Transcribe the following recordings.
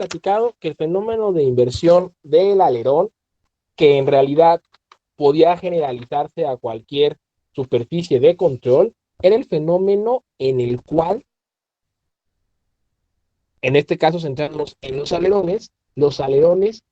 platicado que el fenómeno de inversión del alerón, que en realidad podía generalizarse a cualquier superficie de control, era el fenómeno en el cual, en este caso centrándonos en los alerones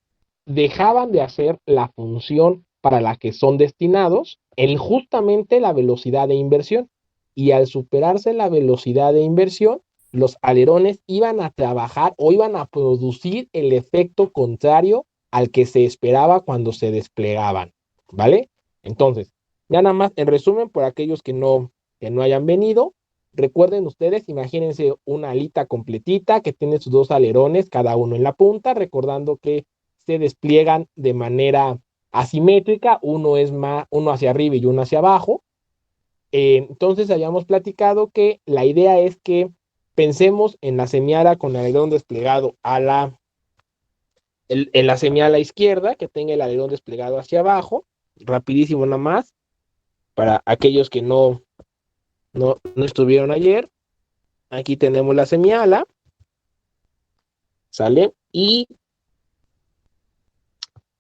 dejaban de hacer la función para la que son destinados en justamente la velocidad de inversión. Y al superarse la velocidad de inversión, los alerones iban a trabajar o iban a producir el efecto contrario al que se esperaba cuando se desplegaban, ¿vale? Entonces, ya nada más en resumen, por aquellos que no hayan venido, recuerden ustedes, imagínense una alita completita que tiene sus dos alerones, cada uno en la punta, recordando que se despliegan de manera asimétrica, uno hacia arriba y uno hacia abajo. Entonces habíamos platicado que la idea es que pensemos en la semiala con el alerón desplegado en la semiala izquierda, que tenga el alerón desplegado hacia abajo, rapidísimo nada más, para aquellos que no estuvieron ayer. Aquí tenemos la semiala, ¿sale? Y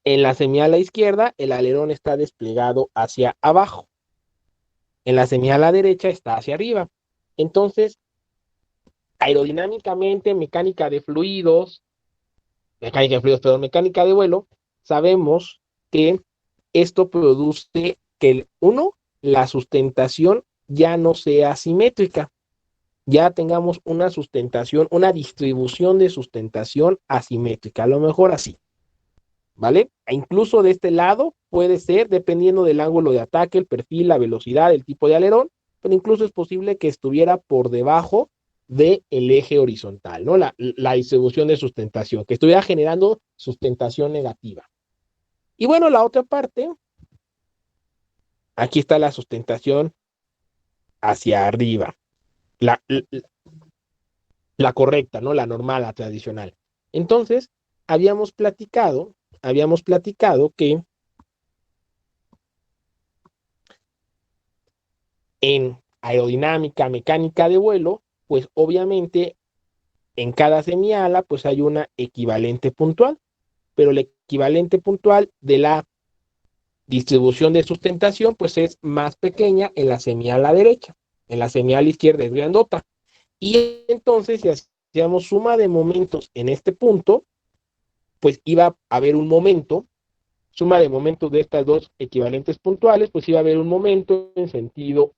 en la semiala izquierda, el alerón está desplegado hacia abajo. En la semiala derecha está hacia arriba. Entonces, aerodinámicamente, mecánica de vuelo, sabemos que esto produce que, uno, la sustentación ya no sea simétrica, ya tengamos una sustentación, una distribución de sustentación asimétrica, a lo mejor así, ¿vale? E incluso de este lado puede ser, dependiendo del ángulo de ataque, el perfil, la velocidad, el tipo de alerón, pero incluso es posible que estuviera por debajo del eje horizontal, ¿no? La distribución de sustentación, que estuviera generando sustentación negativa. Y bueno, la otra parte, aquí está la sustentación hacia arriba, la, la correcta, ¿no? La normal, la tradicional. Entonces, habíamos platicado que en aerodinámica, mecánica de vuelo, pues obviamente en cada semiala pues hay una equivalente puntual, pero el equivalente puntual de la distribución de sustentación pues es más pequeña en la semiala derecha, en la semiala izquierda es grandota. Y entonces si hacíamos suma de momentos en este punto, pues iba a haber un momento, suma de momentos de estas dos equivalentes puntuales, pues iba a haber un momento en sentido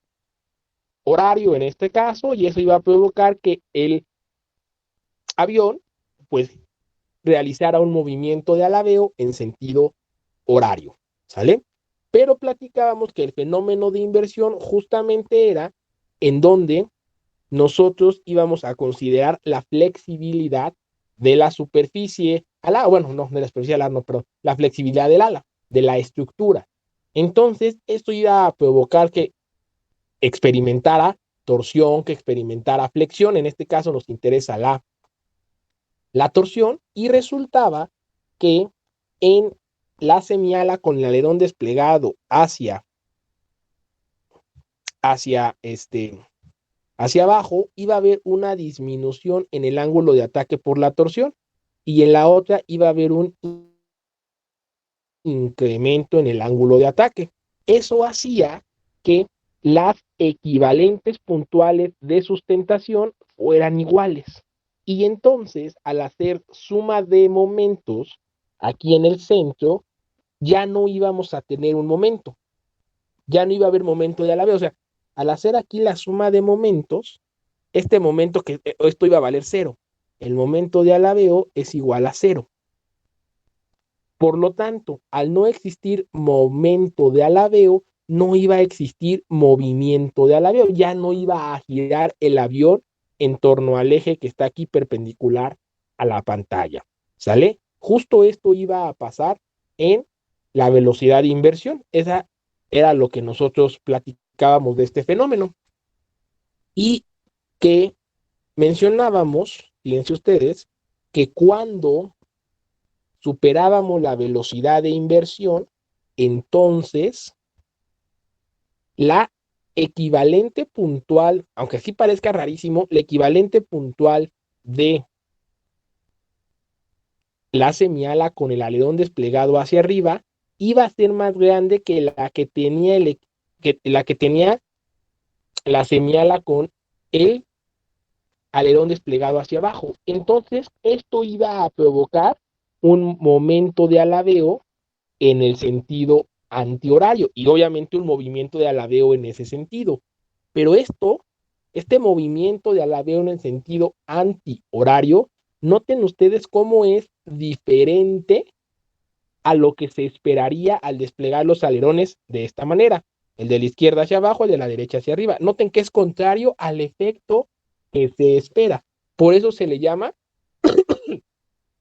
horario en este caso, y eso iba a provocar que el avión pues realizara un movimiento de alabeo en sentido horario, ¿sale? Pero platicábamos que el fenómeno de inversión justamente era en donde nosotros íbamos a considerar la flexibilidad de la superficie ala, bueno, no, de la superficie ala, no, pero la flexibilidad del ala, de la estructura. Entonces, esto iba a provocar que experimentara torsión, que experimentara flexión, en este caso nos interesa la torsión, y resultaba que en la semiala con el alerón desplegado hacia, hacia abajo, iba a haber una disminución en el ángulo de ataque por la torsión, y en la otra iba a haber un incremento en el ángulo de ataque. Eso hacía que las equivalentes puntuales de sustentación fueran iguales. Y entonces, al hacer suma de momentos aquí en el centro, ya no íbamos a tener un momento, ya no iba a haber momento de alabeo. O sea, al hacer aquí la suma de momentos, este momento que esto iba a valer cero, el momento de alabeo es igual a cero. Por lo tanto, al no existir momento de alabeo, no iba a existir movimiento de alabeo, ya no iba a girar el avión en torno al eje que está aquí perpendicular a la pantalla, ¿sale? Justo esto iba a pasar en la velocidad de inversión. Esa era lo que nosotros platicábamos de este fenómeno. Y que mencionábamos, fíjense ustedes, que cuando superábamos la velocidad de inversión, entonces la equivalente puntual, aunque sí parezca rarísimo, la equivalente puntual de la semiala con el alerón desplegado hacia arriba iba a ser más grande que la que tenía la semiala con el alerón desplegado hacia abajo. Entonces, esto iba a provocar un momento de alabeo en el sentido antihorario y obviamente un movimiento de alabeo en ese sentido. Pero este movimiento de alabeo en el sentido antihorario, noten ustedes cómo es diferente a lo que se esperaría al desplegar los alerones de esta manera. El de la izquierda hacia abajo, el de la derecha hacia arriba. Noten que es contrario al efecto que se espera. Por eso se le llama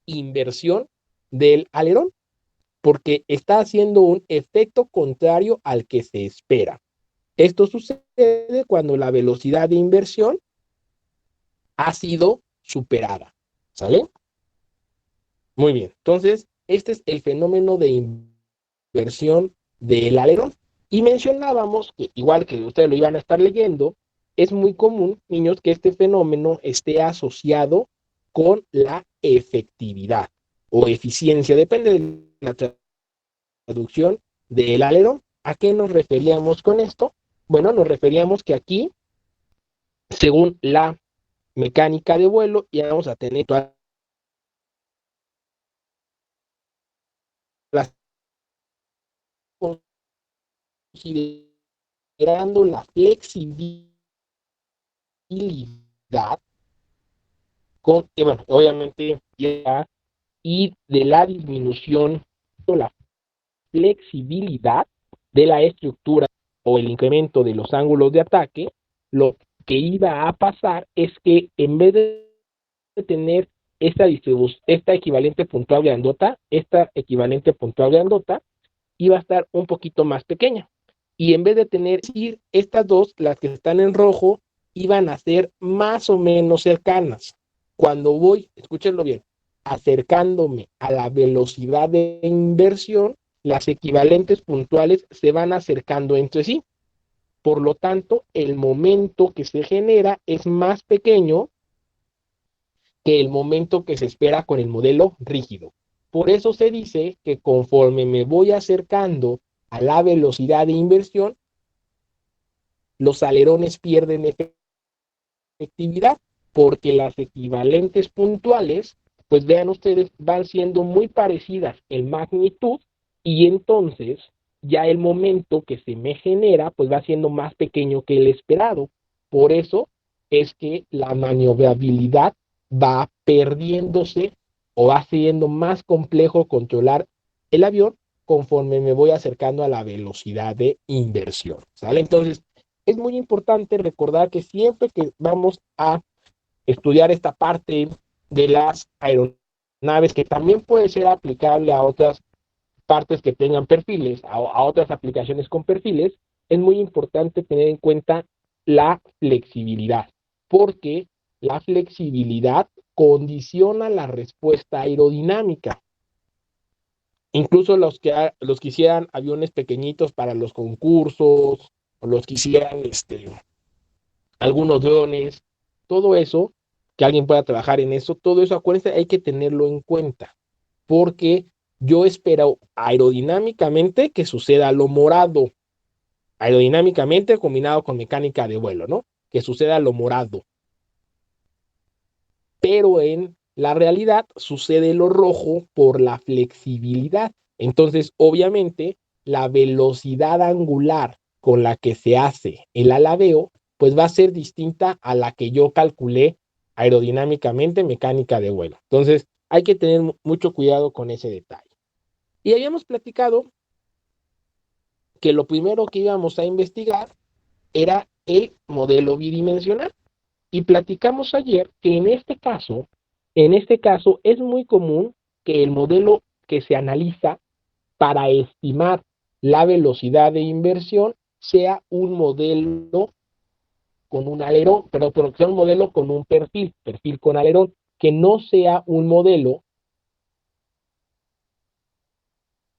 inversión del alerón, porque está haciendo un efecto contrario al que se espera. Esto sucede cuando la velocidad de inversión ha sido superada. ¿Sale? Muy bien. Entonces, este es el fenómeno de inversión del alerón. Y mencionábamos que, igual que ustedes lo iban a estar leyendo, es muy común, niños, que este fenómeno esté asociado con la efectividad o eficiencia, depende de la traducción del alerón. ¿A qué nos referíamos con esto? Bueno, nos referíamos que aquí, según la mecánica de vuelo, íbamos a tener todas las considerando la flexibilidad con, bueno, obviamente, y de la disminución o la flexibilidad de la estructura o el incremento de los ángulos de ataque, lo que iba a pasar es que en vez de tener esta equivalente puntual grandota, iba a estar un poquito más pequeña. Y en vez de tener estas dos, las que están en rojo, iban a ser más o menos cercanas. Cuando voy, escúchenlo bien, acercándome a la velocidad de inversión, las equivalentes puntuales se van acercando entre sí. Por lo tanto, el momento que se genera es más pequeño que el momento que se espera con el modelo rígido. Por eso se dice que conforme me voy acercando a la velocidad de inversión, los alerones pierden efectividad, porque las equivalentes puntuales, pues vean ustedes, van siendo muy parecidas en magnitud, y entonces ya el momento que se me genera, pues va siendo más pequeño que el esperado. Por eso es que la maniobrabilidad va perdiéndose o va siendo más complejo controlar el avión conforme me voy acercando a la velocidad de inversión. ¿Sale? Entonces, es muy importante recordar que siempre que vamos a estudiar esta parte de las aeronaves, que también puede ser aplicable a otras partes que tengan perfiles, a otras aplicaciones con perfiles, es muy importante tener en cuenta la flexibilidad, porque la flexibilidad condiciona la respuesta aerodinámica. Incluso los que hicieran aviones pequeñitos para los concursos, o los que hicieran algunos drones, todo eso, que alguien pueda trabajar en eso, todo eso, acuérdense, hay que tenerlo en cuenta, porque yo espero aerodinámicamente que suceda lo morado, aerodinámicamente combinado con mecánica de vuelo, ¿no? Que suceda lo morado. Pero en la realidad sucede lo rojo por la flexibilidad. Entonces, obviamente, la velocidad angular con la que se hace el alabeo, pues va a ser distinta a la que yo calculé aerodinámicamente mecánica de vuelo. Entonces, hay que tener mucho cuidado con ese detalle. Y habíamos platicado que lo primero que íbamos a investigar era el modelo bidimensional. Y platicamos ayer que en este caso es muy común que el modelo que se analiza para estimar la velocidad de inversión sea un modelo con un alerón, pero sea un modelo con un perfil con alerón, que no sea un modelo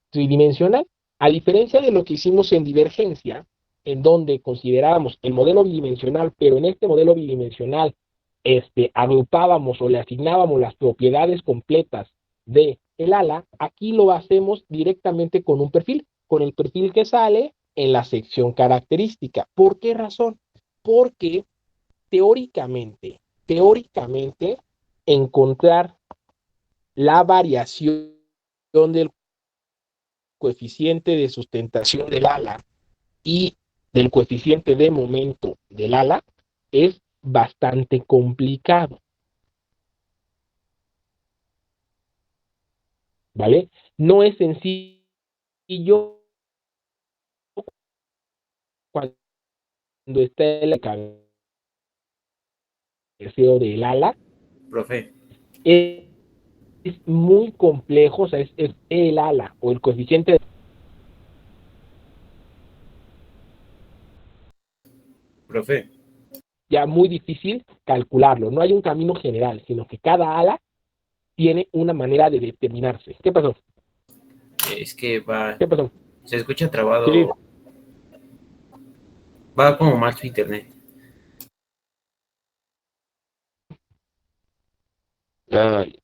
tridimensional, a diferencia de lo que hicimos en divergencia, en donde considerábamos el modelo bidimensional, pero en este modelo bidimensional agrupábamos o le asignábamos las propiedades completas del ala, aquí lo hacemos directamente con un perfil, con el perfil que sale en la sección característica. ¿Por qué razón? Porque teóricamente, encontrar la variación del coeficiente de sustentación del ala y del coeficiente de momento del ala es bastante complicado, ¿vale? No es sencillo cuando está el cabeceo del ala, Profe, es muy complejo, o sea, es el ala o el coeficiente profe, ya muy difícil calcularlo. No hay un camino general, sino que cada ala tiene una manera de determinarse. ¿Qué pasó? es que ¿Qué pasó? se escucha Sí. trabado, va como mal su internet. Ay.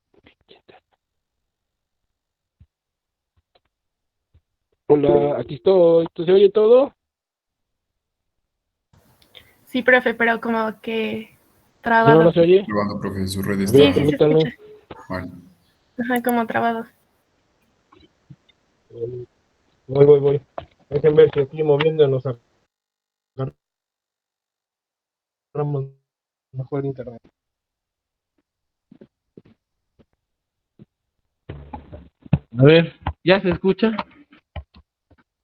Hola, aquí estoy. ¿Tú se oye todo? Sí, profe, pero como que No, no trabado. se oye. Probando, profe, su red A ver, Sí, está sí se permítanme. escucha. mal. Ajá, como trabado. Voy. Déjenme ver si aquí moviéndonos agarramos mejor internet. A ver, ¿ya se escucha?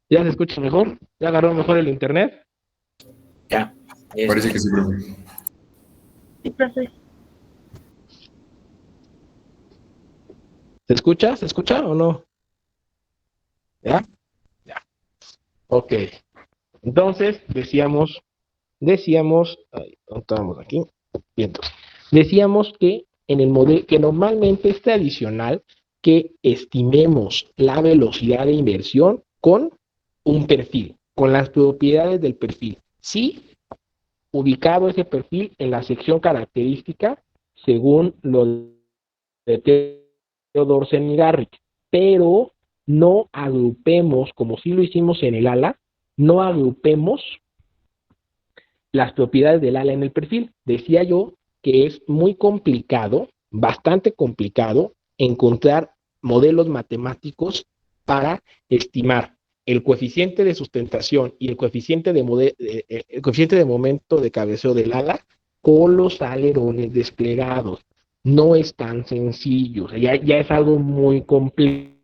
¿Ya se escucha mejor? ¿Ya agarró mejor el internet? Ya, Parece que sí, profe. Sí, profe. ¿Se escucha? ¿Se escucha o no? ¿Ya? Ya. Ok. Entonces, ay, ¿dónde estábamos aquí? Bien, entonces, decíamos que en el modelo, que normalmente es tradicional que estimemos la velocidad de inversión con un perfil, con las propiedades del perfil. Sí, ubicado ese perfil en la sección característica según lo de Theodor y Garrick, pero no agrupemos, como si lo hicimos en el ala, no agrupemos las propiedades del ala en el perfil. Decía yo que es muy complicado, bastante complicado, encontrar modelos matemáticos para estimar el coeficiente de sustentación y el coeficiente el coeficiente de momento de cabeceo del ala con los alerones desplegados. No es tan sencillo, o sea, ya es algo muy complejo.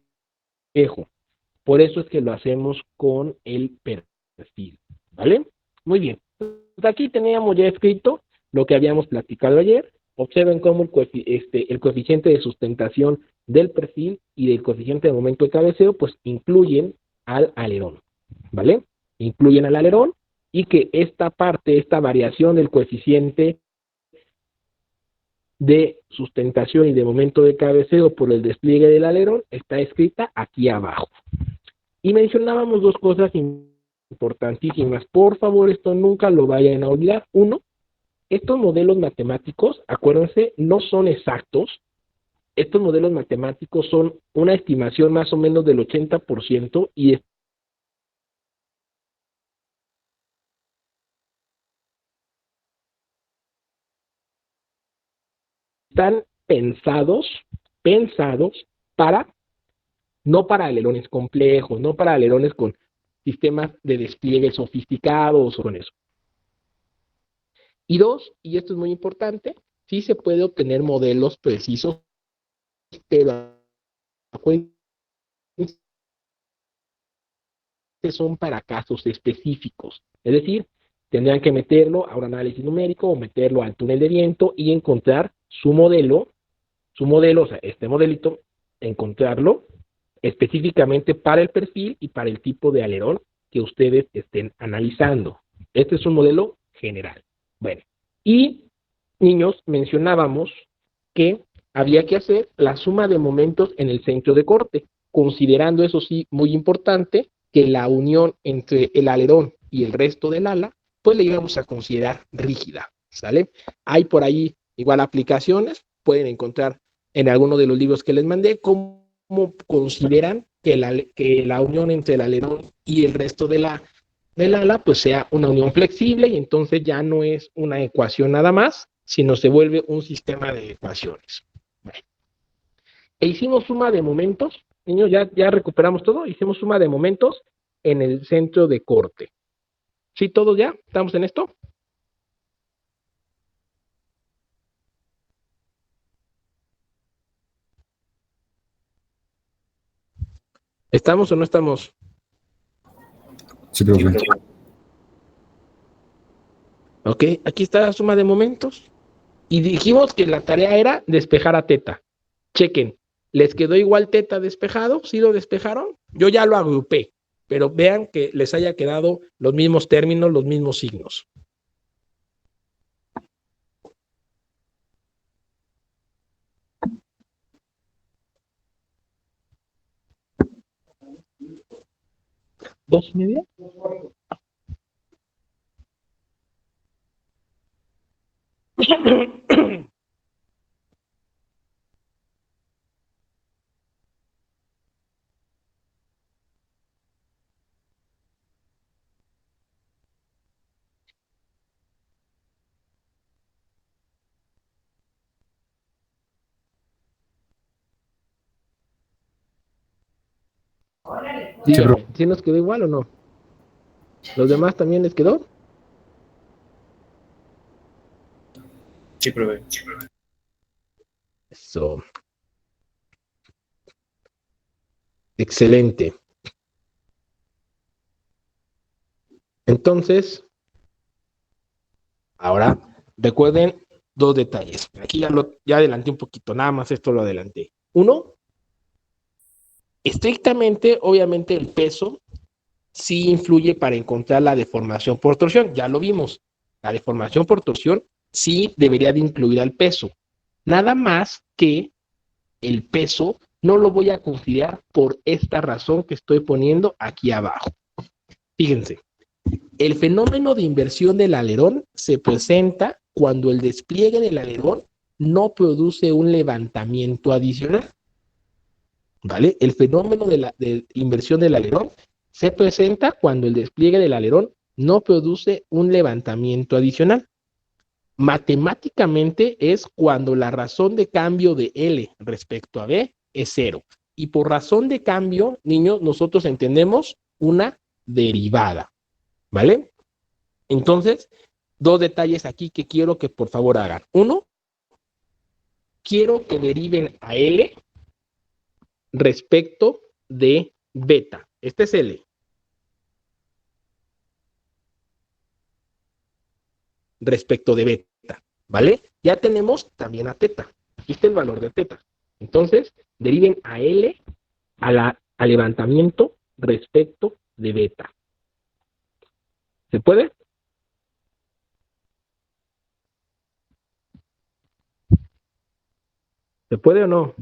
Por eso es que lo hacemos con el perfil, ¿vale? Muy bien. Aquí teníamos ya escrito lo que habíamos platicado ayer. Observen cómo el coeficiente de sustentación del perfil y del coeficiente de momento de cabeceo, pues incluyen al alerón, ¿vale? Incluyen al alerón y que esta parte, esta variación del coeficiente de sustentación y de momento de cabeceo por el despliegue del alerón está escrita aquí abajo. Y mencionábamos dos cosas importantísimas. Por favor, esto nunca lo vayan a olvidar. Uno, estos modelos matemáticos, acuérdense, no son exactos. Estos modelos matemáticos son una estimación más o menos del 80% y están pensados para, no para alerones complejos, no para alerones con sistemas de despliegue sofisticados o con eso. Y dos, y esto es muy importante, sí se puede obtener modelos precisos, pero son para casos específicos. Es decir, tendrán que meterlo a un análisis numérico o meterlo al túnel de viento y encontrar su modelo, o sea, este modelito, encontrarlo específicamente para el perfil y para el tipo de alerón que ustedes estén analizando. Este es un modelo general. Bueno, y niños, mencionábamos que había que hacer la suma de momentos en el centro de corte, considerando, eso sí, muy importante, que la unión entre el alerón y el resto del ala, pues le íbamos a considerar rígida, ¿sale? Hay por ahí igual aplicaciones, pueden encontrar en alguno de los libros que les mandé, cómo consideran que la unión entre el alerón y el resto del ala pues sea una unión flexible y entonces ya no es una ecuación nada más, sino se vuelve un sistema de ecuaciones. Bueno, e hicimos suma de momentos, niños, ya recuperamos todo, hicimos suma de momentos en el centro de corte. ¿Sí, todos ya? ¿Estamos en esto? ¿Estamos o no estamos? Sí, profe. Ok, aquí está la suma de momentos. Y dijimos que la tarea era despejar a teta. Chequen, ¿les quedó igual teta despejado? ¿Sí lo despejaron? Yo ya lo agrupé, pero vean que les haya quedado los mismos términos, los mismos signos. ¿2:30? Sí, Sí, profe. ¿sí nos quedó igual o no? ¿Los demás también les quedó? Sí, profe. Eso. Excelente. Entonces, ahora recuerden dos detalles. Aquí ya adelanté un poquito, nada más esto lo adelanté. Uno, estrictamente, obviamente, el peso sí influye para encontrar la deformación por torsión. Ya lo vimos. La deformación por torsión sí debería de incluir al peso. Nada más que el peso no lo voy a considerar por esta razón que estoy poniendo aquí abajo. Fíjense, el fenómeno de inversión del alerón se presenta cuando el despliegue del alerón no produce un levantamiento adicional. ¿Vale? El fenómeno de inversión del alerón se presenta cuando el despliegue del alerón no produce un levantamiento adicional. Matemáticamente es cuando la razón de cambio de L respecto a B es cero. Y por razón de cambio, niños, nosotros entendemos una derivada. ¿Vale? Entonces, dos detalles aquí que quiero que por favor hagan. Uno, quiero que deriven a L respecto de beta. Este es L. Respecto de beta, ¿vale? Ya tenemos también a teta. Aquí está el valor de teta. Entonces, deriven a L al levantamiento respecto de beta. ¿Se puede? ¿Se puede o no?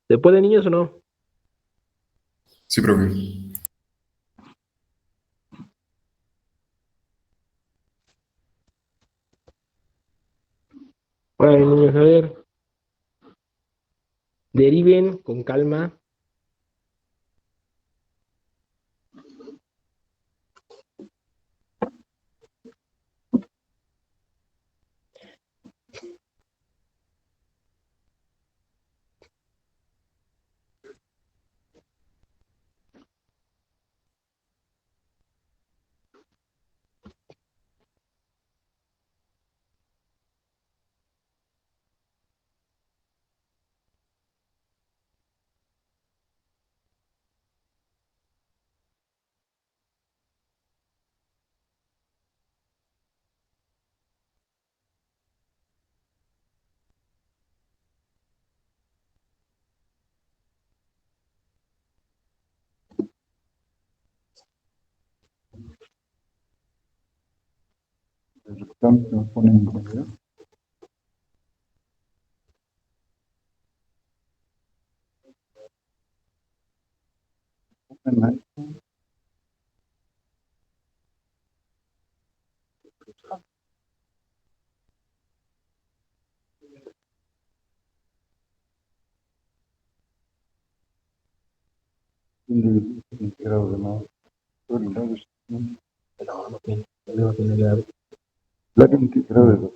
¿Se puede, niños, o no? Sí, profe. Bueno, niños, a ver. Deriven con calma. Integrado de más. No, no tiene. No tiene grado. La que integrado de dos.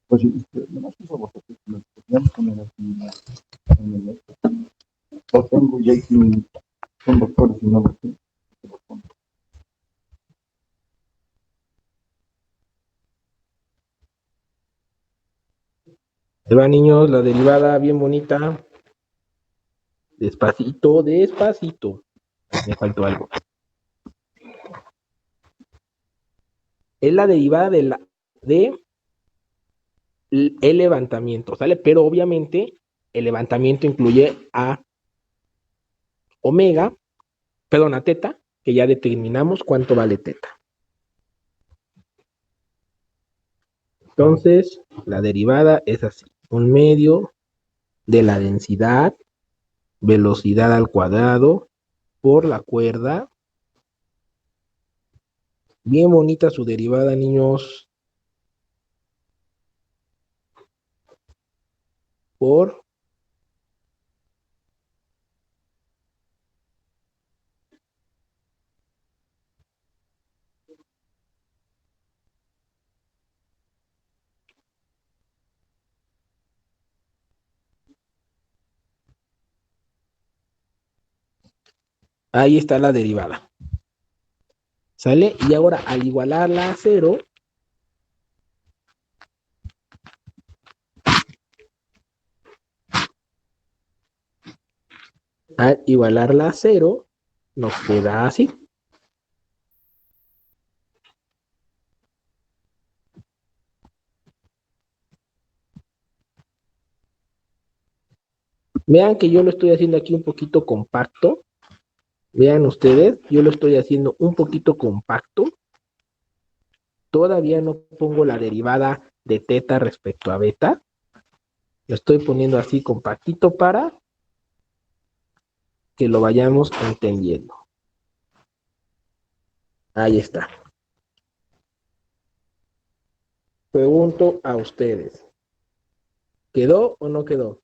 Pues sí, nomás que somos así, nos podríamos poner aquí en el esto. Lo tengo y hay quien son doctores y no lo sé. Ahí va, niños, la derivada bien bonita. Despacito, despacito. Me faltó algo. Es la derivada de el levantamiento, ¿sale? Pero obviamente el levantamiento incluye a omega, perdón, a teta, que ya determinamos cuánto vale teta. Entonces, la derivada es así: un medio de la densidad, velocidad al cuadrado, por la cuerda. Bien bonita su derivada, niños. Por ahí está la derivada. ¿Sale? Y ahora al igualarla a cero, nos queda así. Vean que yo lo estoy haciendo aquí un poquito compacto. Vean ustedes, yo lo estoy haciendo un poquito compacto. Todavía no pongo la derivada de teta respecto a beta. Lo estoy poniendo así compactito para que lo vayamos entendiendo. Ahí está. Pregunto a ustedes. ¿Quedó o no quedó?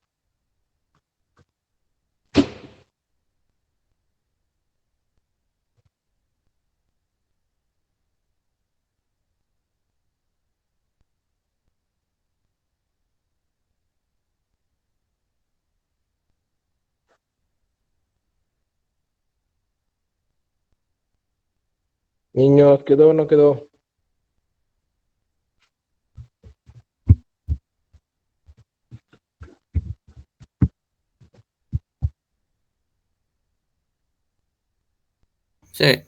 Niños, ¿quedó o no quedó? Sí.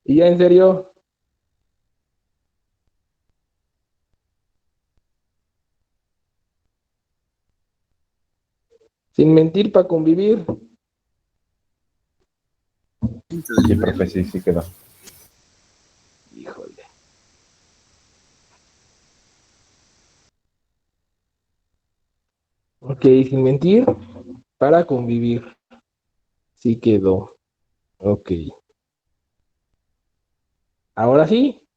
¿Y ya en serio? Sin mentir para convivir. Sí, profe, sí, sí quedó. Híjole. Ok, sin mentir para convivir. Sí quedó. Ok. Ahora sí,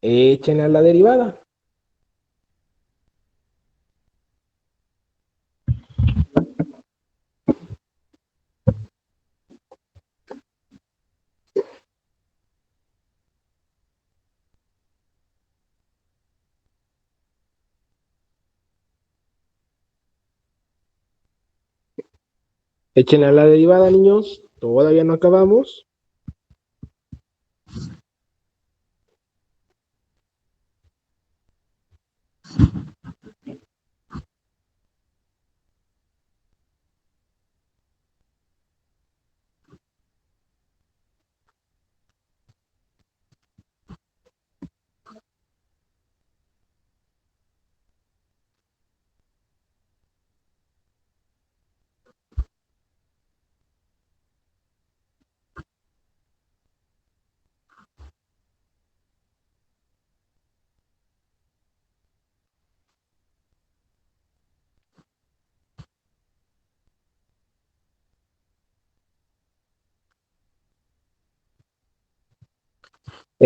echen a la derivada. Echen a la derivada, niños. Todavía no acabamos.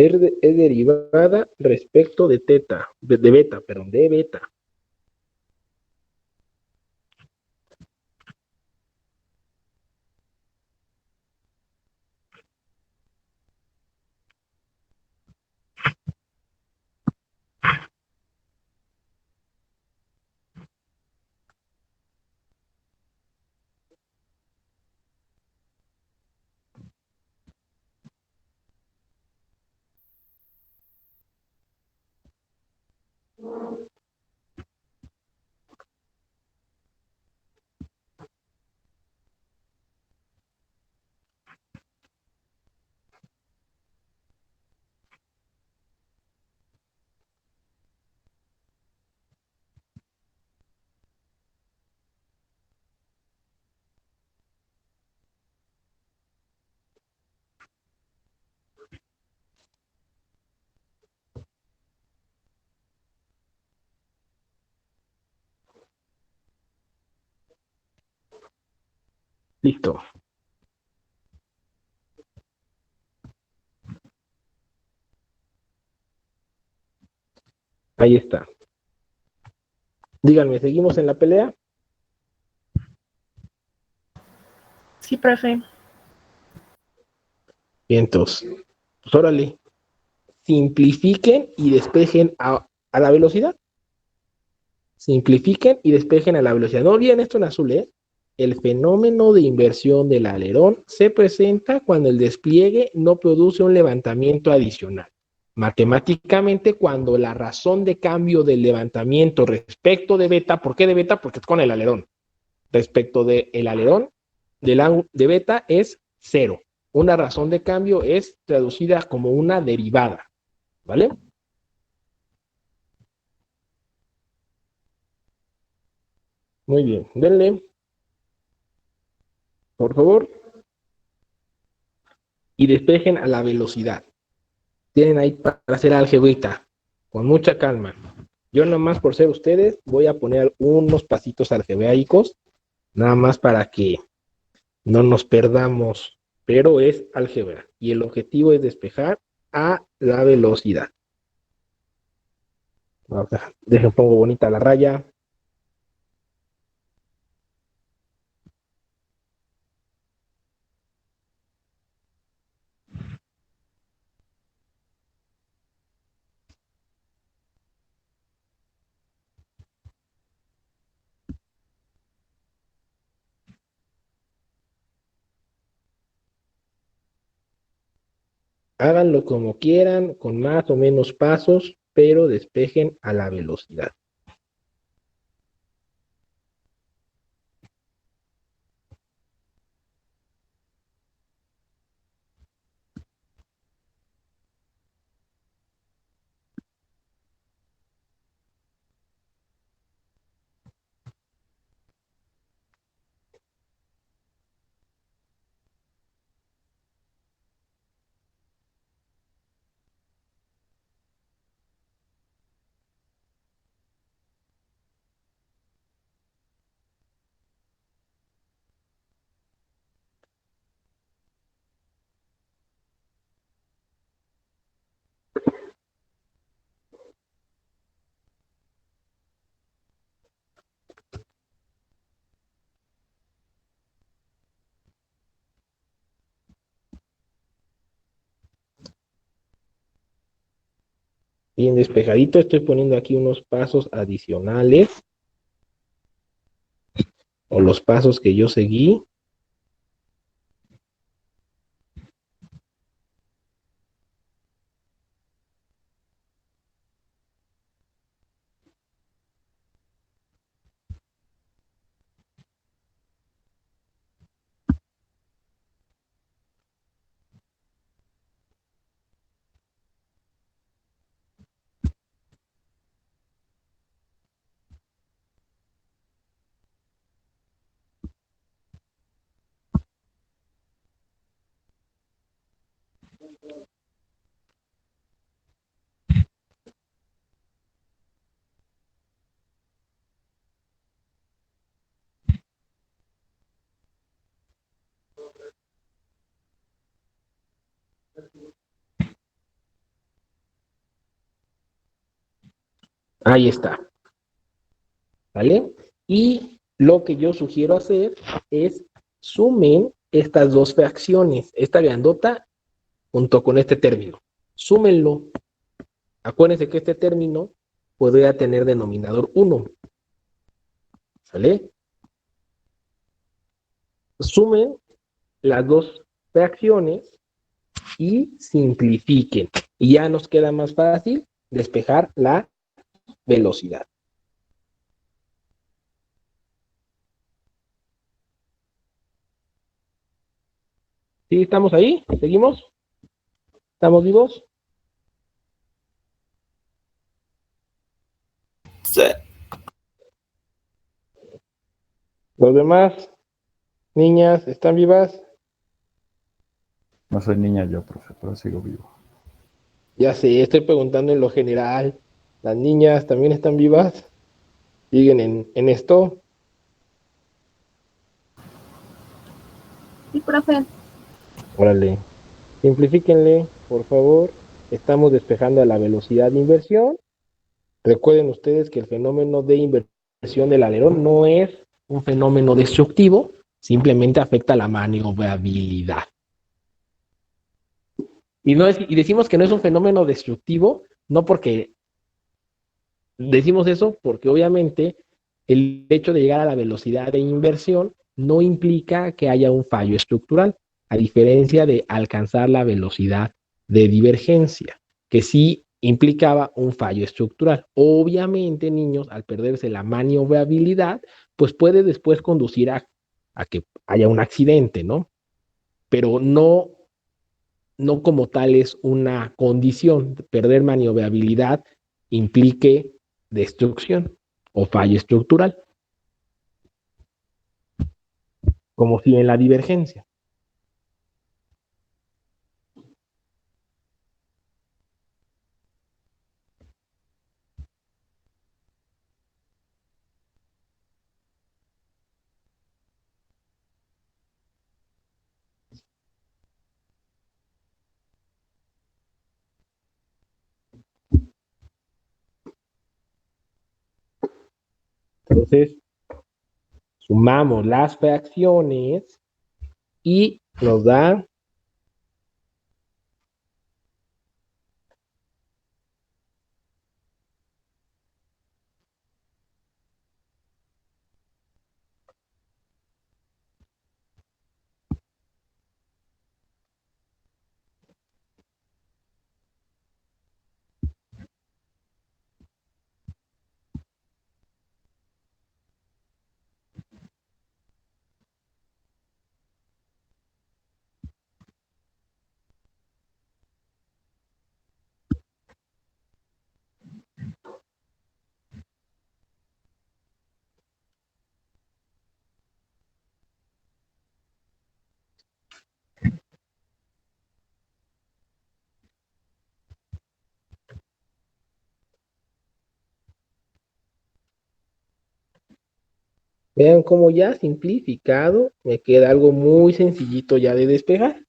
Es derivada respecto de teta, de beta, perdón, de beta. Listo. Ahí está. Díganme, ¿seguimos en la pelea? Sí, profe. Bien, entonces, pues órale, simplifiquen y despejen a la velocidad. Simplifiquen y despejen a la velocidad. No olviden esto en azul, ¿eh? El fenómeno de inversión del alerón se presenta cuando el despliegue no produce un levantamiento adicional. Matemáticamente, cuando la razón de cambio del levantamiento respecto de beta, ¿por qué de beta? Porque es con el alerón. Respecto del alerón de beta es cero. Una razón de cambio es traducida como una derivada, ¿vale? Muy bien, denle, por favor, y despejen a la velocidad. Tienen ahí para hacer algebrita, con mucha calma. Yo nomás por ser ustedes voy a poner unos pasitos algebraicos, nada más para que no nos perdamos, pero es álgebra y el objetivo es despejar a la velocidad. Dejen pongo bonita la raya. Háganlo como quieran, con más o menos pasos, pero despejen a la velocidad. Bien despejadito, estoy poniendo aquí unos pasos adicionales o los pasos que yo seguí. Ahí está, ¿vale? Y lo que yo sugiero hacer es sumen estas dos fracciones, esta grandota junto con este término. Súmenlo. Acuérdense que este término podría tener denominador 1, ¿sale? Sumen las dos fracciones y simplifiquen. Y ya nos queda más fácil despejar la velocidad. ¿Sí estamos ahí? ¿Seguimos? ¿Estamos vivos? Sí. ¿Los demás niñas están vivas? No soy niña yo, profe, pero sigo vivo. Ya sé, estoy preguntando en lo general. ¿Las niñas también están vivas? ¿Siguen en esto? Sí, profe. Órale. Simplifíquenle, por favor. Estamos despejando a la velocidad de inversión. Recuerden ustedes que el fenómeno de inversión del alerón no es un fenómeno destructivo, simplemente afecta la maniobrabilidad. Y decimos que no es un fenómeno destructivo, no porque decimos eso, porque obviamente el hecho de llegar a la velocidad de inversión no implica que haya un fallo estructural, a diferencia de alcanzar la velocidad de divergencia, que sí implicaba un fallo estructural. Obviamente, niños, al perderse la maniobrabilidad, pues puede después conducir a que haya un accidente, ¿no? Pero no como tal es una condición. Perder maniobrabilidad implique destrucción o fallo estructural, como si en la divergencia. Entonces, sumamos las fracciones y nos da vean cómo ya simplificado me queda algo muy sencillito ya de despejar.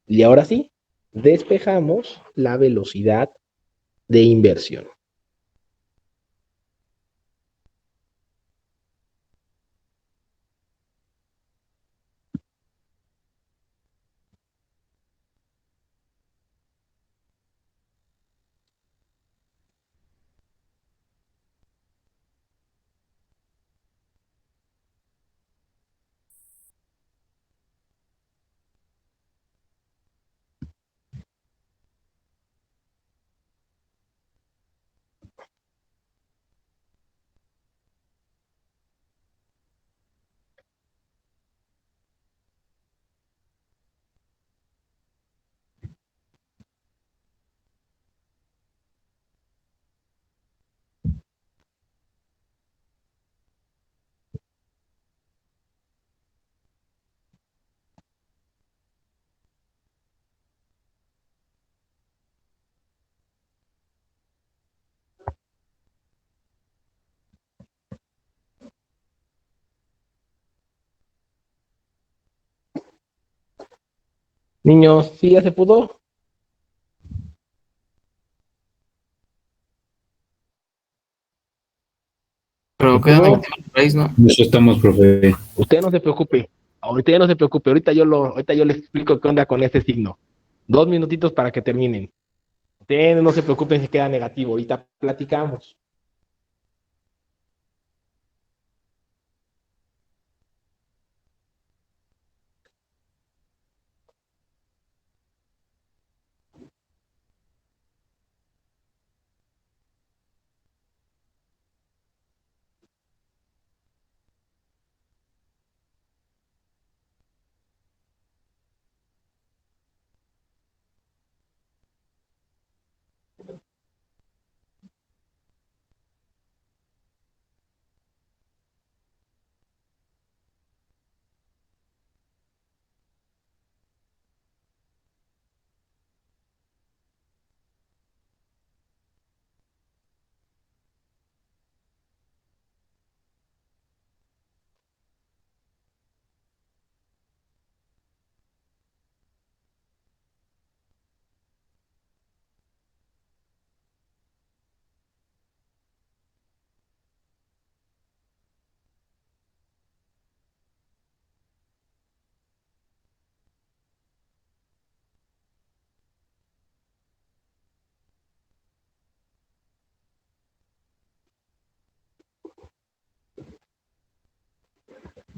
Y ahora sí, despejamos la velocidad de inversión. Niños, ¿sí ya se pudo? Pero queda negativo la raíz, ¿no? Eso estamos, profe. Usted no se preocupe. Ahorita ya no se preocupe. Ahorita yo le explico qué onda con este signo. 2 minutitos para que terminen. Ustedes no se preocupen si queda negativo. Ahorita platicamos.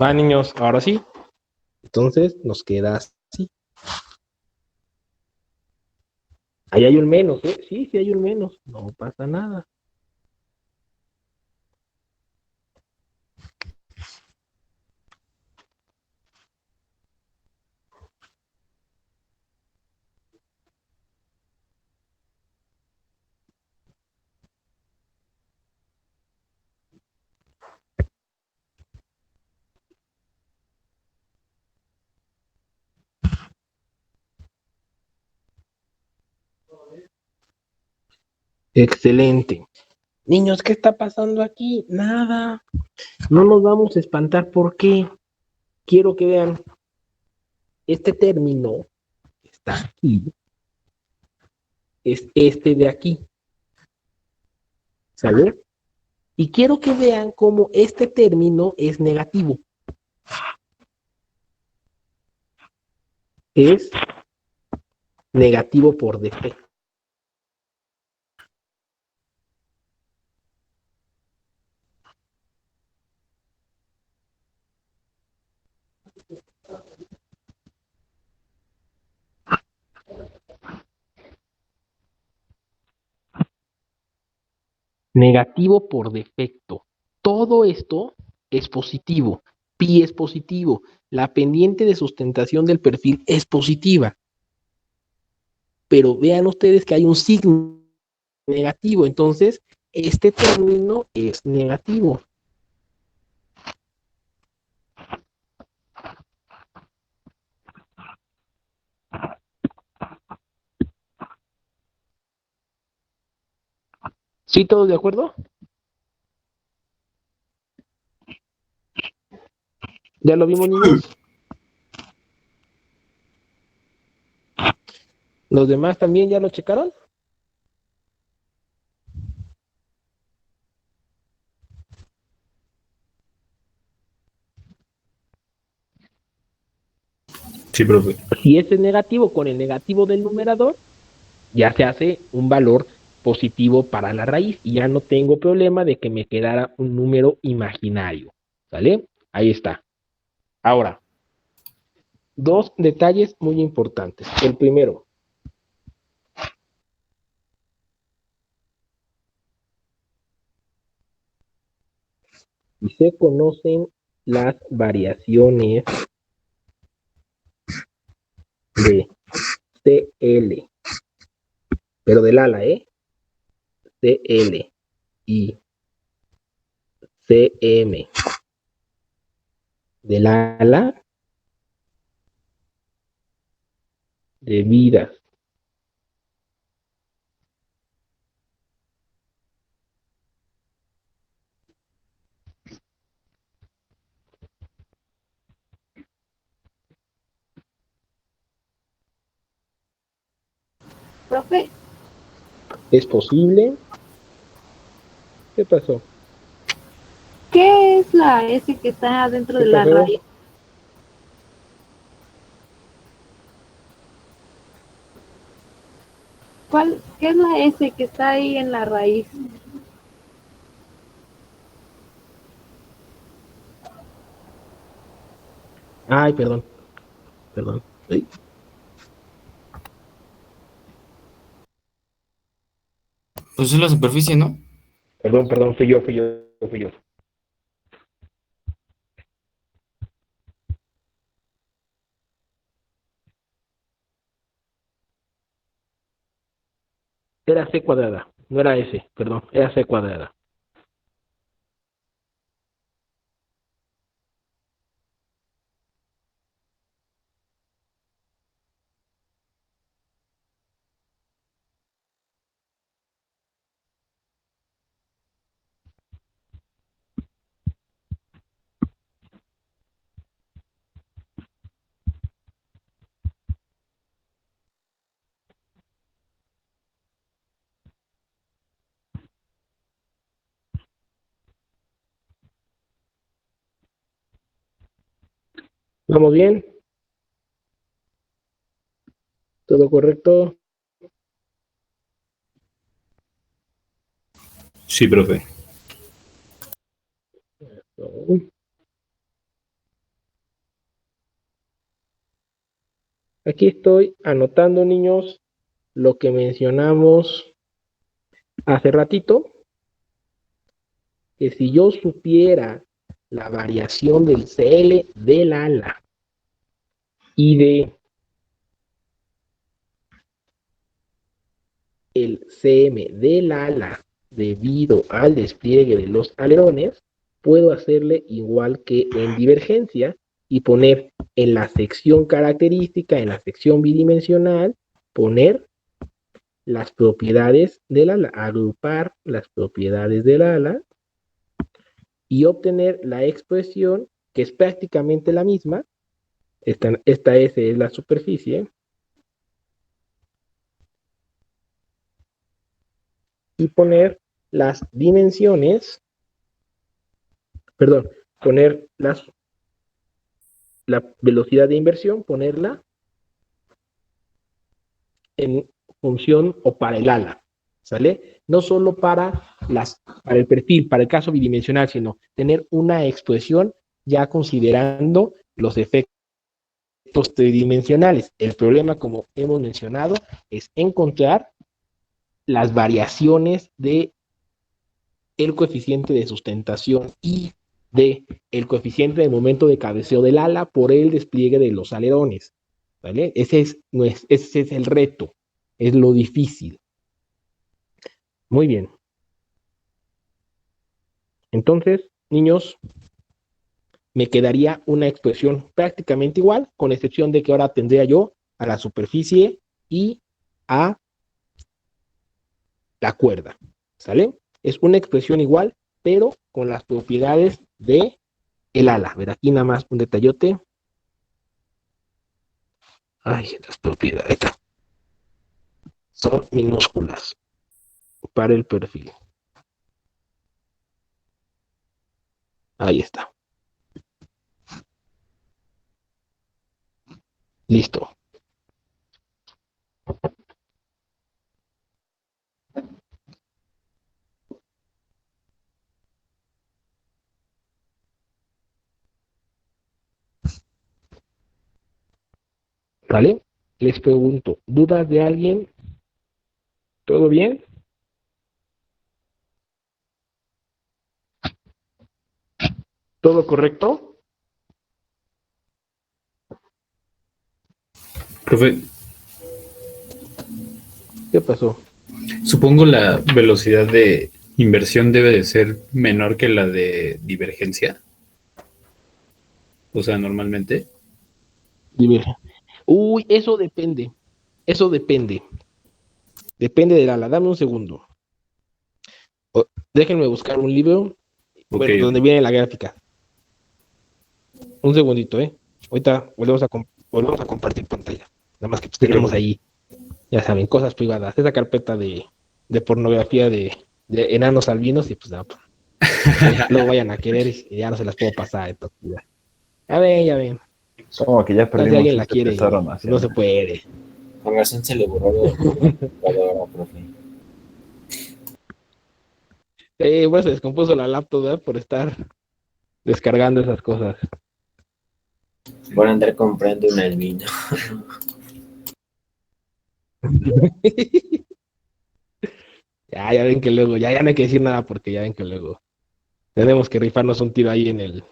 Va, niños, ahora sí. Entonces nos queda así. Ahí hay un menos, ¿eh? Sí, sí hay un menos. No pasa nada. Excelente. Niños, ¿qué está pasando aquí? Nada. No nos vamos a espantar. ¿Por qué? Quiero que vean este término que está aquí. Es este de aquí. ¿Sale? Y quiero que vean cómo este término es negativo. Es negativo por defecto. Negativo por defecto. Todo esto es positivo. Pi es positivo. La pendiente de sustentación del perfil es positiva. Pero vean ustedes que hay un signo negativo. Entonces, este término es negativo. ¿Sí todos de acuerdo? ¿Ya lo vimos, niños? ¿Los demás también ya lo checaron? Sí, profe. Si ese es negativo con el negativo del numerador, ya se hace un valor positivo para la raíz y ya no tengo problema de que me quedara un número imaginario. ¿Sale? Ahí está. Ahora, 2 detalles muy importantes. El primero, si se conocen las variaciones de CL, pero del ala, CL y CM del ala de vidas. Profe, ¿Es posible? ¿Qué pasó? es la S que está dentro de ¿Qué la pasó? raíz? ¿Qué es la S que está ahí en la raíz? Ay, perdón, perdón. Ay, Pues es la superficie, ¿no? perdón, fui yo. Era C cuadrada, no era S, perdón, era C cuadrada. ¿Vamos bien? ¿Todo correcto? Sí, profe. No. Aquí estoy anotando, niños, lo que mencionamos hace ratito, que si yo supiera la variación del CL del ala y de el CM del ala debido al despliegue de los alerones, puedo hacerle igual que en divergencia y poner en la sección característica, en la sección bidimensional, poner las propiedades del ala, agrupar las propiedades del ala y obtener la expresión que es prácticamente la misma. Esta S es la superficie. Y poner las dimensiones, perdón, poner la velocidad de inversión, ponerla en función o para el ala, ¿sale? No solo para el perfil, para el caso bidimensional, sino tener una expresión ya considerando los efectos tridimensionales. El problema, como hemos mencionado, es encontrar las variaciones de el coeficiente de sustentación y de el coeficiente de momento de cabeceo del ala por el despliegue de los alerones, ¿vale? Ese es el reto, es lo difícil. Muy bien. Entonces, niños, me quedaría una expresión prácticamente igual, con excepción de que ahora tendría yo a la superficie y a la cuerda, ¿sale? Es una expresión igual, pero con las propiedades de el ala. A ver, aquí nada más un detallote. Ay, las propiedades son minúsculas para el perfil. Ahí está. Listo. ¿Vale? Les pregunto, ¿dudas de alguien? ¿Todo bien? ¿Todo correcto? Profe, ¿Qué pasó? supongo la velocidad de inversión debe de ser menor que la de divergencia. O sea, normalmente. Dime. Uy, eso depende. Eso depende. Depende del ala. Dame un segundo. Déjenme buscar un libro, Ok, bueno, donde viene la gráfica. Un segundito, ¿eh? Ahorita volvemos a compartir pantalla. Nada más que pues, tenemos ahí, ya saben, cosas privadas. Esa carpeta de pornografía de enanos albinos y pues nada. Luego vayan a querer y ya no se las puedo pasar. Entonces, ya ven. Como que ya Si perdimos alguien la este quiere, tesoro no se nacional. puede. Con razón se le borró la computadora, profe. Bueno, se descompuso la laptop, ¿verdad? Por estar descargando esas cosas. Por andar comprando un albino. Ya ven que luego, ya no hay que decir nada porque ya ven que luego tenemos que rifarnos un tiro ahí Ahí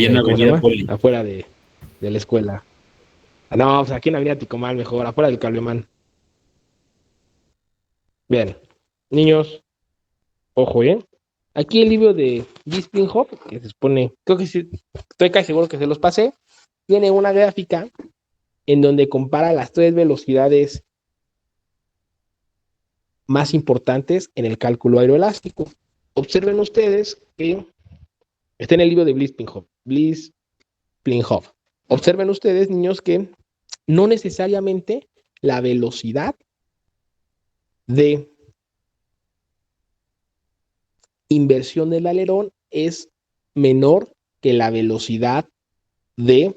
en la ¿cómo se Avenida llama? Poli. Afuera de la escuela. No, o sea, aquí en Avenida Ticomán mejor, afuera del Cableman. Bien, niños, ojo, ¿eh? Aquí el libro de Bisping Hop, que se supone, creo que sí, estoy casi seguro que se los pasé, tiene una gráfica en donde compara las 3 velocidades más importantes en el cálculo aeroelástico. Observen ustedes que está en el libro de Blitzplinhoff. Observen ustedes, niños, que no necesariamente la velocidad de inversión del alerón es menor que la velocidad de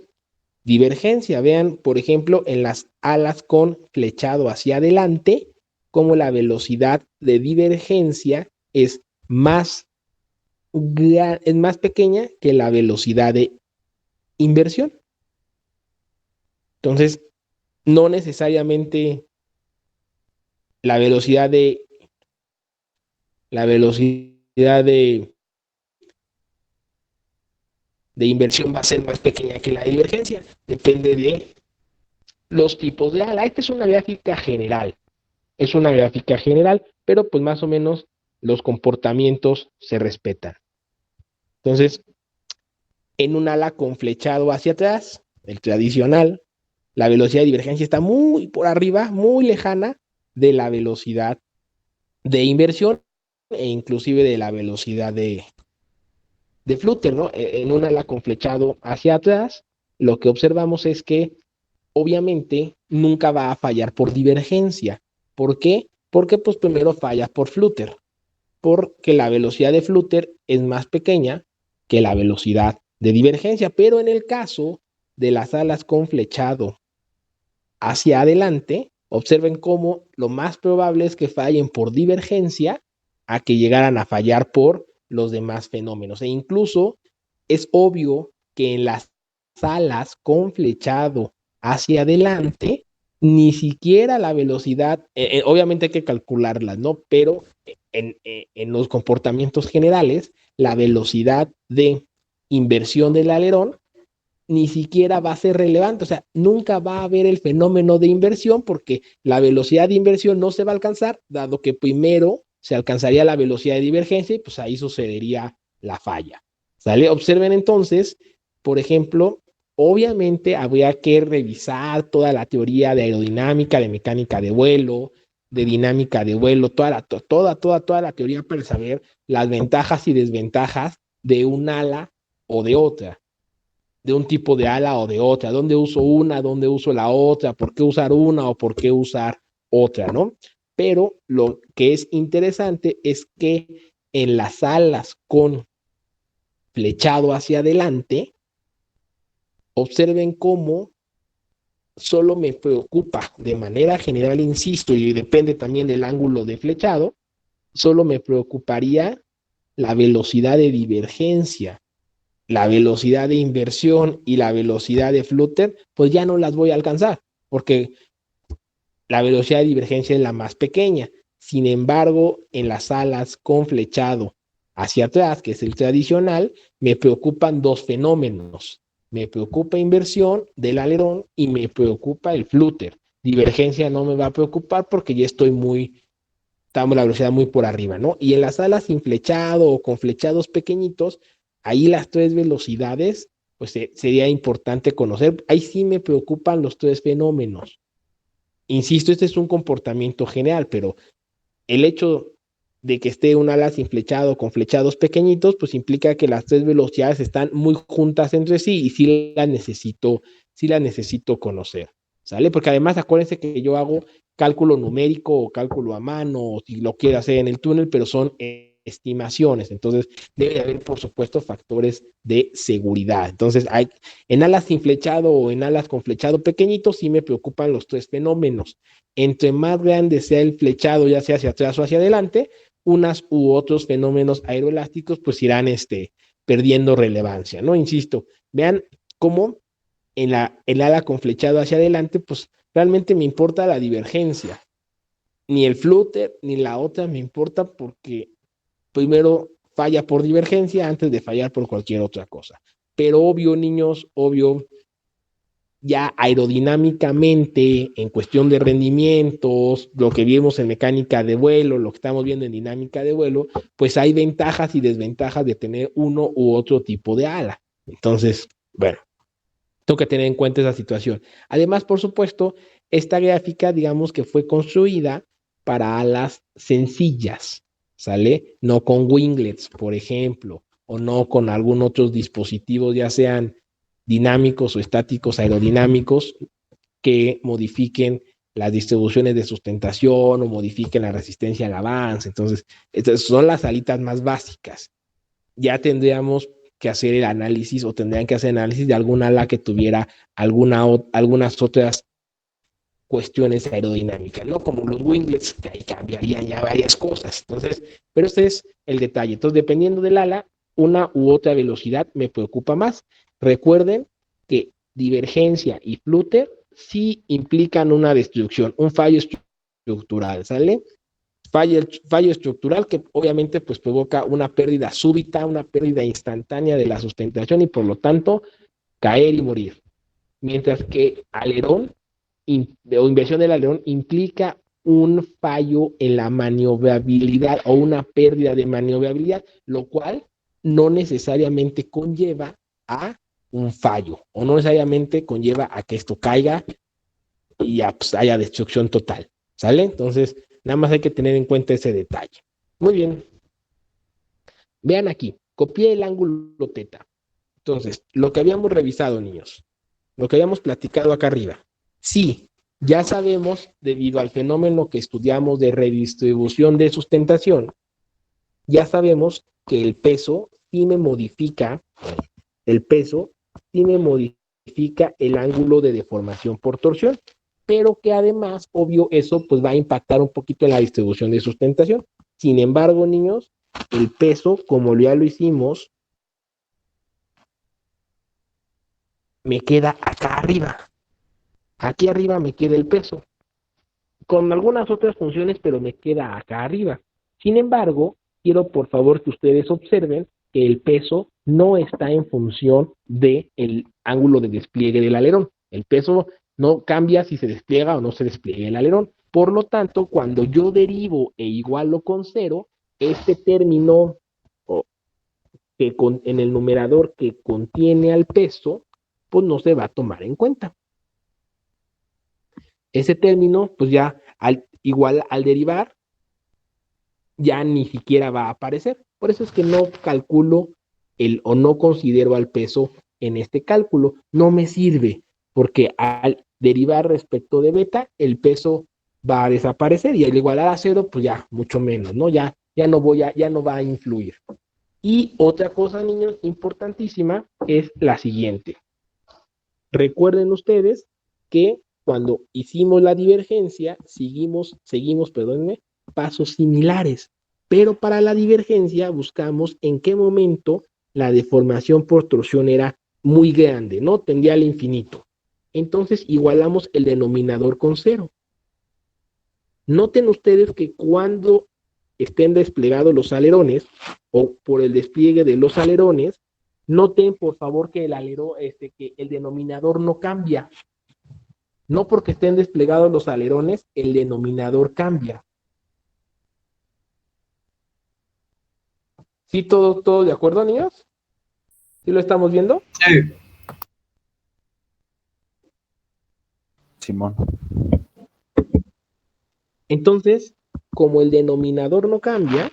divergencia. Vean, por ejemplo, en las alas con flechado hacia adelante, como la velocidad de divergencia es más pequeña que la velocidad de inversión. Entonces, no necesariamente la velocidad de inversión va a ser más pequeña que la de divergencia. Depende de los tipos de ala. Esta es una gráfica general. Pero pues más o menos los comportamientos se respetan. Entonces, en un ala con flechado hacia atrás, el tradicional, la velocidad de divergencia está muy por arriba, muy lejana de la velocidad de inversión e inclusive de la velocidad de flutter, ¿no? En un ala con flechado hacia atrás, lo que observamos es que obviamente nunca va a fallar por divergencia. ¿Por qué? Porque pues primero falla por flutter, porque la velocidad de flutter es más pequeña que la velocidad de divergencia, pero en el caso de las alas con flechado hacia adelante, observen cómo lo más probable es que fallen por divergencia a que llegaran a fallar por los demás fenómenos. E incluso es obvio que en las alas con flechado hacia adelante, ni siquiera la velocidad, obviamente hay que calcularlas, ¿no? Pero en los comportamientos generales, la velocidad de inversión del alerón ni siquiera va a ser relevante, o sea, nunca va a haber el fenómeno de inversión porque la velocidad de inversión no se va a alcanzar, dado que primero se alcanzaría la velocidad de divergencia y pues ahí sucedería la falla. ¿Sale? Observen entonces, por ejemplo, obviamente habría que revisar toda la teoría de aerodinámica, de mecánica de vuelo, de dinámica de vuelo, toda la teoría para saber las ventajas y desventajas de un ala o de otra, de un tipo de ala o de otra, dónde uso una, dónde uso la otra, por qué usar una o por qué usar otra, ¿no? Pero lo que es interesante es que en las alas con flechado hacia adelante, observen cómo solo me preocupa de manera general, insisto, y depende también del ángulo de flechado, solo me preocuparía la velocidad de divergencia. La velocidad de inversión y la velocidad de flutter, pues ya no las voy a alcanzar, porque la velocidad de divergencia es la más pequeña. Sin embargo, en las alas con flechado hacia atrás, que es el tradicional, me preocupan dos fenómenos. Me preocupa inversión del alerón y me preocupa el flutter. Divergencia no me va a preocupar porque ya estamos la velocidad muy por arriba, ¿no? Y en las alas sin flechado o con flechados pequeñitos, ahí las 3 velocidades, pues sería importante conocer. Ahí sí me preocupan los 3 fenómenos. Insisto, este es un comportamiento general, pero el hecho de que esté un ala sin flechado con flechados pequeñitos, pues implica que las 3 velocidades están muy juntas entre sí y sí las necesito conocer, ¿sale? Porque además acuérdense que yo hago cálculo numérico o cálculo a mano, o si lo quiere hacer en el túnel, pero son estimaciones. Entonces, debe haber, por supuesto, factores de seguridad. Entonces, en alas sin flechado o en alas con flechado pequeñito, sí me preocupan los tres fenómenos. Entre más grande sea el flechado, ya sea hacia atrás o hacia adelante, unas u otros fenómenos aeroelásticos pues irán perdiendo relevancia, ¿no? Insisto, vean cómo el ala con flechado hacia adelante, pues realmente me importa la divergencia. Ni el flutter ni la otra me importa porque primero falla por divergencia antes de fallar por cualquier otra cosa. Pero obvio, niños, obvio, ya aerodinámicamente, en cuestión de rendimientos, lo que vimos en mecánica de vuelo, lo que estamos viendo en dinámica de vuelo, pues hay ventajas y desventajas de tener uno u otro tipo de ala. Entonces, bueno, tengo que tener en cuenta esa situación. Además, por supuesto, esta gráfica, digamos que fue construida para alas sencillas, ¿sale? No con winglets, por ejemplo, o no con algún otros dispositivos, ya sean dinámicos o estáticos aerodinámicos, que modifiquen las distribuciones de sustentación o modifiquen la resistencia al avance. Entonces, estas son las alitas más básicas. Ya tendríamos que hacer el análisis o tendrían que hacer análisis de alguna ala que tuviera algunas otras cuestiones aerodinámicas, ¿no? Como los winglets, que ahí cambiarían ya varias cosas. Entonces, pero este es el detalle. Entonces, dependiendo del ala, una u otra velocidad me preocupa más. Recuerden que divergencia y flutter sí implican una destrucción, un fallo estructural, ¿sale? Fallo estructural que obviamente pues provoca una pérdida súbita, una pérdida instantánea de la sustentación y por lo tanto caer y morir. Mientras que alerón o inversión del alerón implica un fallo en la maniobrabilidad o una pérdida de maniobrabilidad, lo cual no necesariamente conlleva a un fallo o no necesariamente conlleva a que esto caiga y pues, haya destrucción total, ¿sale? Entonces, nada más hay que tener en cuenta ese detalle. Muy bien. Vean aquí, copié el ángulo teta. Entonces, lo que habíamos revisado, niños, lo que habíamos platicado acá arriba, sí, ya sabemos, debido al fenómeno que estudiamos de redistribución de sustentación, ya sabemos que el peso sí me modifica el ángulo de deformación por torsión, pero que además, obvio, eso pues va a impactar un poquito en la distribución de sustentación. Sin embargo, niños, el peso, como ya lo hicimos, me queda acá arriba. Aquí arriba me queda el peso, con algunas otras funciones, pero me queda acá arriba. Sin embargo, quiero por favor que ustedes observen que el peso no está en función del ángulo de despliegue del alerón. El peso no cambia si se despliega o no se despliega el alerón. Por lo tanto, cuando yo derivo e igualo con cero, este término en el numerador que contiene al peso, pues no se va a tomar en cuenta. Ese término, pues ya igual al derivar, ya ni siquiera va a aparecer. Por eso es que no calculo o no considero al peso en este cálculo. No me sirve, porque al derivar respecto de beta, el peso va a desaparecer y al igualar a cero, pues ya mucho menos, ¿no? Ya no va a influir. Y otra cosa, niños, importantísima es la siguiente. Recuerden ustedes que cuando hicimos la divergencia, seguimos, perdónenme, pasos similares. Pero para la divergencia buscamos en qué momento la deformación por torsión era muy grande, ¿no? Tendía al infinito. Entonces igualamos el denominador con cero. Noten ustedes que cuando estén desplegados los alerones o por el despliegue de los alerones, noten por favor que que el denominador no cambia. No porque estén desplegados los alerones, el denominador cambia. ¿Sí todo de acuerdo, niños? ¿Sí lo estamos viendo? Sí. Simón. Entonces, como el denominador no cambia,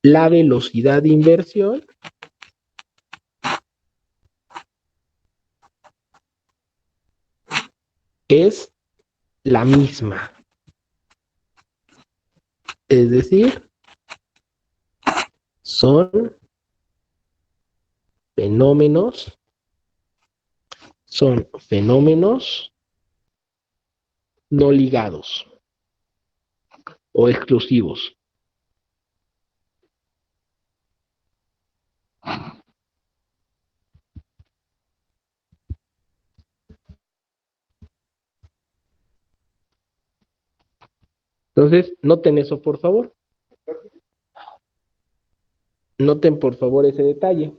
la velocidad de inversión es la misma. Es decir, son fenómenos no ligados o exclusivos. Entonces, noten eso, por favor. Noten, por favor, ese detalle.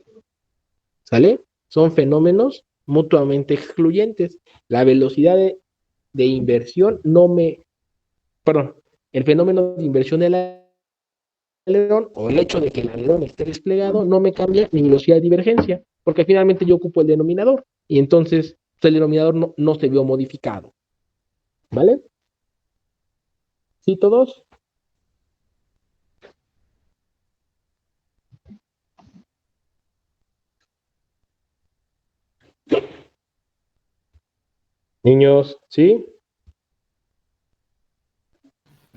¿Sale? Son fenómenos mutuamente excluyentes. La velocidad de inversión el fenómeno de inversión del alerón o el hecho de que el alerón esté desplegado no me cambia mi velocidad de divergencia, porque finalmente yo ocupo el denominador y entonces el denominador no se vio modificado. ¿Vale? ¿Sí todos? Niños, ¿sí?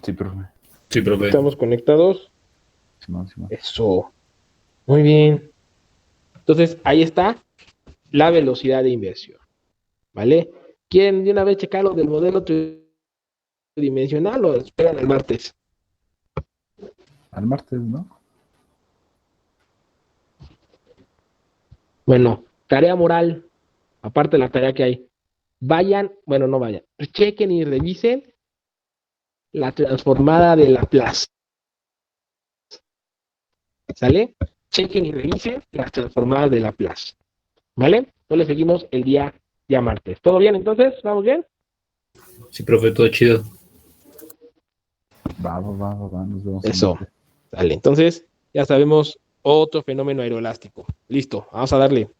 Sí, profe. Sí, profe. ¿Estamos conectados? Simón, Simón. Eso. Muy bien. Entonces, ahí está la velocidad de inversión. ¿Vale? ¿Quieren de una vez checar lo del modelo tridimensional o esperan el martes? Al martes, ¿no? Bueno, tarea moral, aparte de la tarea que hay. No vayan, chequen y revisen la transformada de Laplace. ¿Sale? Chequen y revisen las transformadas de Laplace. ¿Vale? Entonces seguimos el día martes. ¿Todo bien entonces? ¿Vamos bien? Sí, profe, todo chido. Va, nos vemos. el Eso. martes. Dale, entonces ya sabemos otro fenómeno aeroelástico. Listo, vamos a darle.